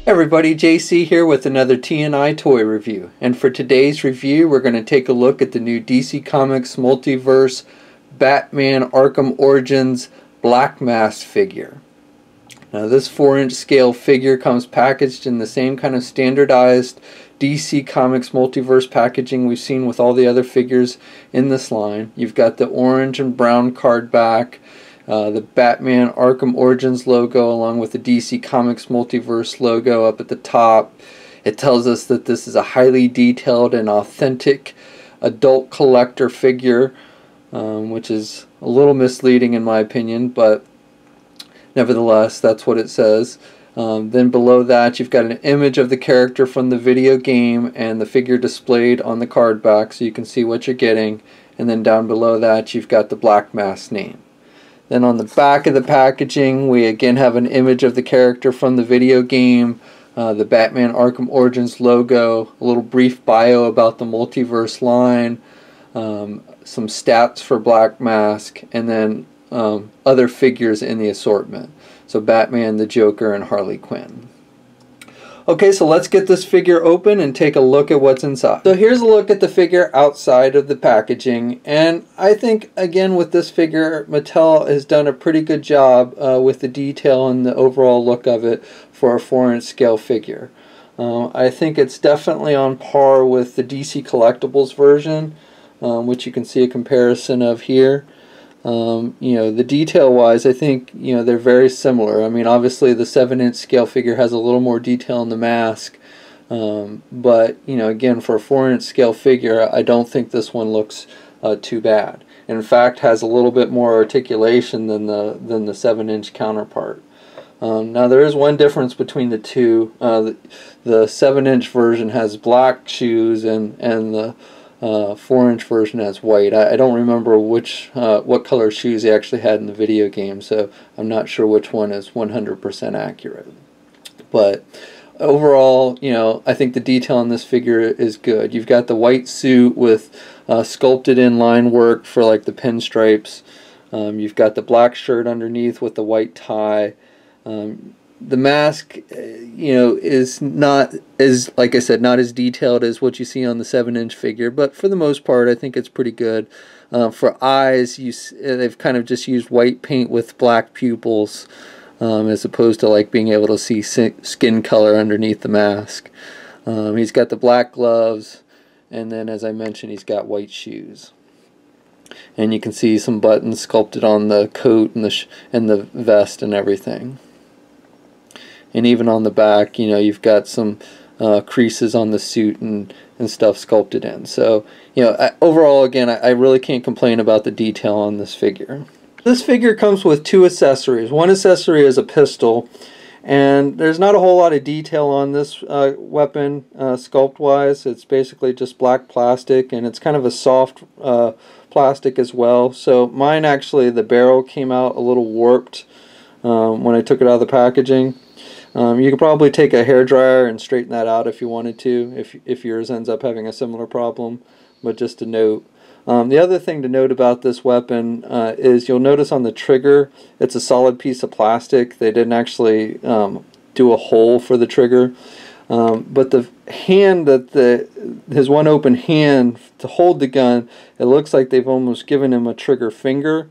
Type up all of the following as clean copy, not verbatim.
Everybody, JC here with another T&I toy review. And for today's review, we're going to take a look at the new DC Comics Multiverse Batman Arkham Origins Black Mask figure. Now this 4-inch scale figure comes packaged in the same kind of standardized DC Comics Multiverse packaging we've seen with all the other figures in this line. You've got the orange and brown card back, the Batman Arkham Origins logo along with the DC Comics Multiverse logo up at the top. It tells us that this is a highly detailed and authentic adult collector figure, which is a little misleading in my opinion, but nevertheless that's what it says. Then below that you've got an image of the character from the video game and the figure displayed on the card back so you can see what you're getting, and then down below that you've got the Black Mask name. Then on the back of the packaging we again have an image of the character from the video game, the Batman Arkham Origins logo, a little brief bio about the Multiverse line, some stats for Black Mask, and then other figures in the assortment. So Batman, the Joker, and Harley Quinn. Okay, so let's get this figure open and take a look at what's inside. So here's a look at the figure outside of the packaging, and I think again with this figure Mattel has done a pretty good job with the detail and the overall look of it for a 4-inch scale figure. I think it's definitely on par with the DC Collectibles version, which you can see a comparison of here. You know, the detail wise I think, you know, they're very similar. I mean, obviously the 7-inch scale figure has a little more detail in the mask, but you know, again, for a 4-inch scale figure I don't think this one looks too bad. In fact, has a little bit more articulation than the 7-inch counterpart. Now there is one difference between the two. The 7-inch version has black shoes and the 4-inch version has white. I don't remember what color shoes he actually had in the video game, so I'm not sure which one is 100% accurate. But overall, you know, I think the detail on this figure is good. You've got the white suit with sculpted in line work for like the pinstripes. You've got the black shirt underneath with the white tie. The mask, you know, is not as, like I said, not as detailed as what you see on the 7-inch figure, but for the most part I think it's pretty good. For eyes, they've kind of just used white paint with black pupils, as opposed to like being able to see skin color underneath the mask. He's got the black gloves, and then as I mentioned he's got white shoes. And you can see some buttons sculpted on the coat and the vest and everything. And even on the back, you know, you've got some creases on the suit and stuff sculpted in. So, you know, overall, again, I really can't complain about the detail on this figure. This figure comes with two accessories. One accessory is a pistol, and there's not a whole lot of detail on this weapon sculpt-wise. It's basically just black plastic, and it's kind of a soft plastic as well. So mine actually, the barrel came out a little warped when I took it out of the packaging. You could probably take a hairdryer and straighten that out if you wanted to, if yours ends up having a similar problem, but just a note. The other thing to note about this weapon is you'll notice on the trigger it's a solid piece of plastic. They didn't actually do a hole for the trigger, but the hand his one open hand to hold the gun, it looks like they've almost given him a trigger finger.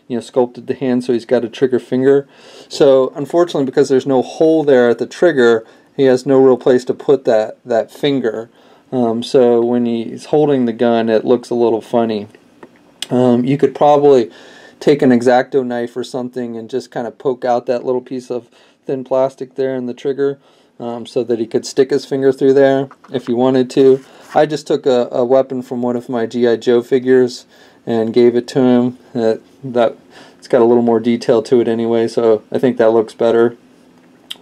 You know, sculpted the hand so he's got a trigger finger. So unfortunately, because there's no hole there at the trigger, he has no real place to put that finger. So when he's holding the gun, it looks a little funny. You could probably take an X-Acto knife or something and just kind of poke out that little piece of thin plastic there in the trigger, so that he could stick his finger through there if he wanted to. I just took a weapon from one of my G.I. Joe figures and gave it to him. It's got a little more detail to it anyway, so I think that looks better.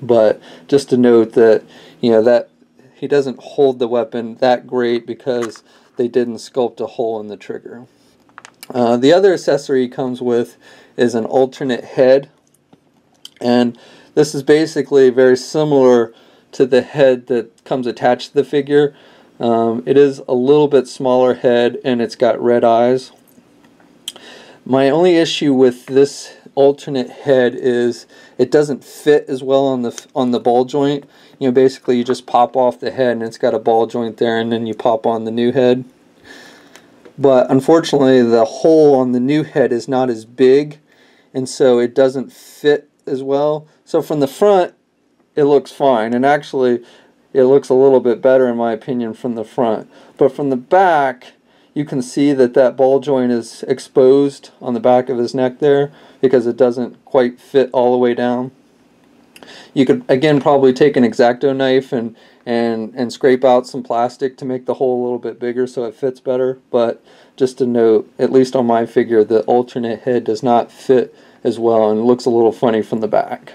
But just to note that, you know, that he doesn't hold the weapon that great because they didn't sculpt a hole in the trigger. The other accessory he comes with is an alternate head, and this is basically very similar to the head that comes attached to the figure. It is a little bit smaller head and it's got red eyes. My only issue with this alternate head is it doesn't fit as well on the ball joint. You know, basically you just pop off the head and it's got a ball joint there, and then you pop on the new head. But unfortunately the hole on the new head is not as big, and so it doesn't fit as well. So from the front it looks fine, and actually it looks a little bit better in my opinion from the front. But from the back, you can see that that ball joint is exposed on the back of his neck there because it doesn't quite fit all the way down. You could again probably take an X-Acto knife and scrape out some plastic to make the hole a little bit bigger so it fits better. But just to note, at least on my figure, the alternate head does not fit as well and looks a little funny from the back.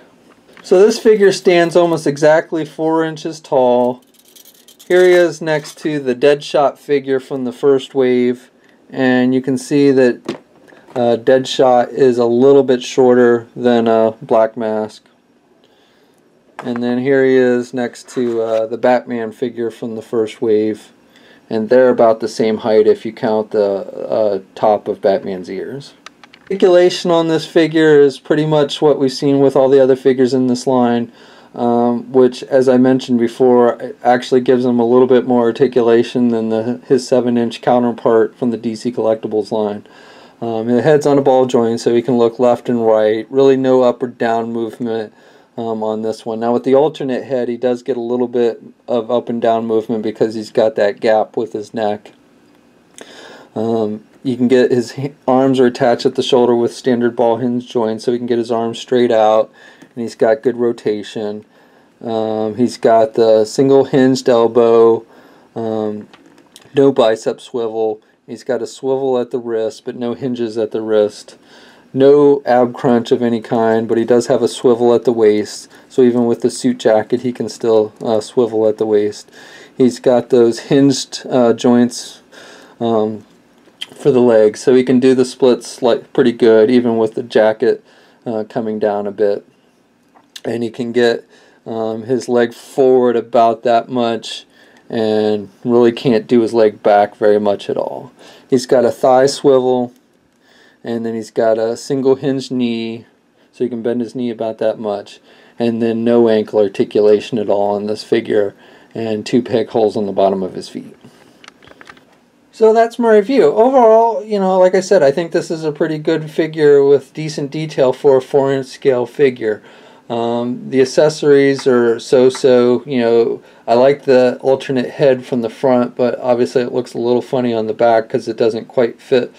So this figure stands almost exactly 4 inches tall. Here he is next to the Deadshot figure from the first wave, and you can see that Deadshot is a little bit shorter than Black Mask. And then here he is next to the Batman figure from the first wave, and they're about the same height if you count the top of Batman's ears. Articulation on this figure is pretty much what we've seen with all the other figures in this line, which, as I mentioned before, actually gives him a little bit more articulation than his 7-inch counterpart from the DC Collectibles line. The head's on a ball joint, so he can look left and right. Really no up or down movement on this one. Now with the alternate head, he does get a little bit of up and down movement because he's got that gap with his neck. You can get his arms are attached at the shoulder with standard ball hinge joints, so he can get his arms straight out, and he's got good rotation. He's got the single hinged elbow, no bicep swivel. He's got a swivel at the wrist, but no hinges at the wrist. No ab crunch of any kind, but he does have a swivel at the waist, so even with the suit jacket he can still swivel at the waist. He's got those hinged joints for the legs, so he can do the splits like pretty good even with the jacket coming down a bit. And he can get his leg forward about that much and really can't do his leg back very much at all. He's got a thigh swivel, and then he's got a single hinged knee, so he can bend his knee about that much, and then no ankle articulation at all on this figure, and 2 peg holes on the bottom of his feet. So that's my review. Overall, you know, like I said, I think this is a pretty good figure with decent detail for a 4-inch scale figure. The accessories are so-so. You know, I like the alternate head from the front, but obviously it looks a little funny on the back because it doesn't quite fit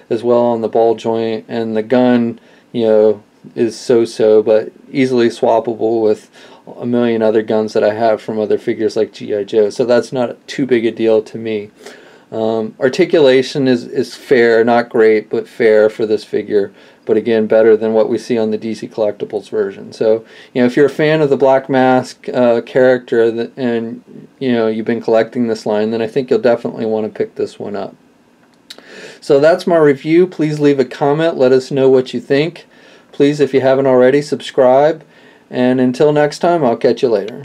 as well on the ball joint, and the gun, you know, is so-so, but easily swappable with a million other guns that I have from other figures like G.I. Joe, so that's not too big a deal to me. Articulation is fair, not great, but fair for this figure, but again, better than what we see on the DC Collectibles version. So, you know, if you're a fan of the Black Mask character and, you know, you've been collecting this line, then I think you'll definitely want to pick this one up. So that's my review. Please leave a comment. Let us know what you think. Please, if you haven't already, subscribe. And until next time, I'll catch you later.